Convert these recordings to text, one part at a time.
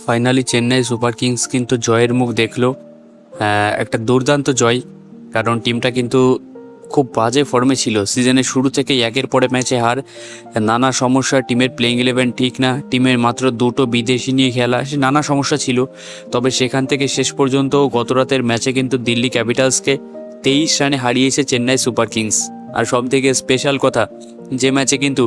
Finally Chennai super Kings কিন্তু জয়ের মুখ দেখলো। একটা দুর্দান্ত জয়, কারণ টিমটা কিন্তু খুব বাজে ফর্মে ছিল। সিজনের শুরু থেকেই একের পরে ম্যাচে হার, নানা সমস্যা, টিমের প্লেইং ইলেভেন ঠিক না, টিমের মাত্র দুটো বিদেশি নিয়ে খেলা, সে নানা সমস্যা ছিল। তবে সেখান থেকে শেষ পর্যন্ত গত রাতের ম্যাচে কিন্তু দিল্লি ক্যাপিটালসকে 23 রানে হারিয়েছে চেন্নাই সুপার কিংস। আর সব থেকে স্পেশাল কথা, যে ম্যাচে কিন্তু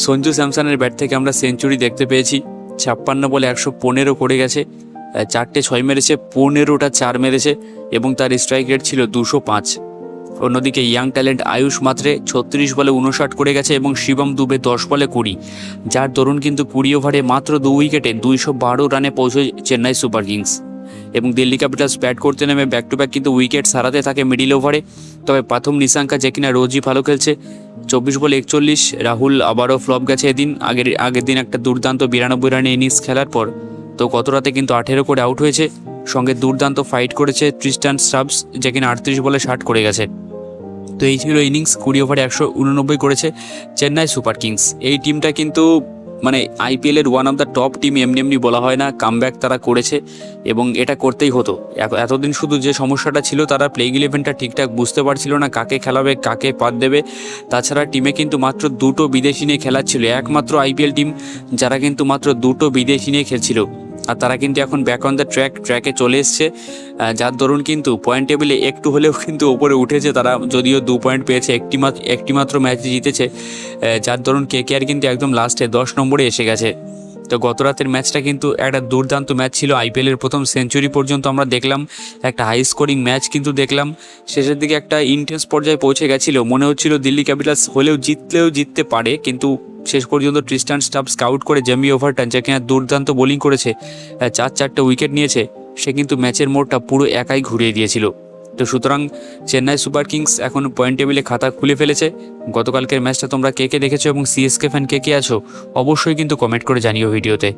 সঞ্জু স্যামসনের ব্যাট থেকে আমরা সেঞ্চুরি দেখতে পেয়েছি। 56 বলে 115 করে গেছে, 4টে 6 মেরেছে, 15টা 4 মেরেছে এবং তার স্ট্রাইক রেট ছিল 205। অন্যদিকে ইয়াং ট্যালেন্ট আয়ুষ মাত্রে 36 বলে 59 করে গেছে এবং শিবম দুবে 10 বলে 20, যার দরুন কিন্তু 20 ওভারে মাত্র 2 উইকেটে 212 রানে পৌঁছে চেন্নাই সুপার কিংস। এবং দিল্লি ক্যাপিটালস ব্যাট করতে নেমে ব্যাক টু ব্যাক কিন্তু উইকেট সারাতে থাকে মিডিল ওভারে। তবে প্রথম নিশাঙ্কা, যে কিনা রোজই ভালো খেলছে, 24 বলে 41। রাহুল আবারও ফ্লপ গেছে এদিন। আগের দিন একটা দুর্দান্ত 92 রানে ইনিংস খেলার পর তো গত রাতে কিন্তু 18 করে আউট হয়েছে। সঙ্গে দুর্দান্ত ফাইট করেছে ট্রিস্টান স্টাবস, যে কিনা 38 বলে 60 করে গেছে। তো এই ছিল ইনিংস। 20 ওভারে 189 করেছে চেন্নাই সুপার কিংস। এই টিমটা কিন্তু মানে আইপিএলের one of the top team, এমনি বলা হয় না। কামব্যাক তারা করেছে এবং এটা করতেই হতো। এতদিন শুধু যে সমস্যাটা ছিল, তারা প্লেইং ইলেভেনটা ঠিকঠাক বুঝতে পারছিল না, কাকে খেলাবে, কাকে পাত দেবে। তাছাড়া টিমে কিন্তু মাত্র দুটো বিদেশি নিয়ে খেলাচ্ছিল, একমাত্র আইপিএল টিম যারা কিন্তু মাত্র দুটো বিদেশি নিয়ে খেলছিল। আর তারা কিন্তু এখন ব্যাক অন দ্য ট্র্যাকে চলে এসছে, যার দরুন কিন্তু পয়েন্ট টেবিলে একটু হলেও কিন্তু ওপরে উঠেছে তারা। যদিও 2 পয়েন্ট পেয়েছে, একটি মাত্র ম্যাচ জিতেছে, যার দরুন কেকেআর কিন্তু একদম লাস্টে 10 নম্বরে এসে গেছে। তো গত রাতের ম্যাচটা কিন্তু একটা দুর্দান্ত ম্যাচ ছিল। আইপিএলের প্রথম সেঞ্চুরি পর্যন্ত আমরা দেখলাম, একটা হাই স্কোরিং ম্যাচ কিন্তু দেখলাম। শেষের দিকে একটা ইন্টেন্স পর্যায়ে পৌঁছে গেছিল, মনে হচ্ছিল দিল্লি ক্যাপিটালস জিততে পারে, কিন্তু শেষ পর্যন্ত ট্রিস্টান স্টাবস স্কাউট করে জেমি ওভারটন, যে কিনা দুর্দান্ত বোলিং করেছে, 4-4টে উইকেট নিয়েছে, সে কিন্তু ম্যাচের মোড়টা পুরো একাই ঘুরিয়ে দিয়েছিল। তো সুতরাং চেন্নাই সুপার কিংস এখন পয়েন্ট টেবিলে খাতা খুলে ফেলেছে। গতকালকের ম্যাচটা তোমরা কে দেখেছো এবং সিএসকে ফ্যান কে আছো, অবশ্যই কিন্তু কমেন্ট করে জানিও ভিডিওতে।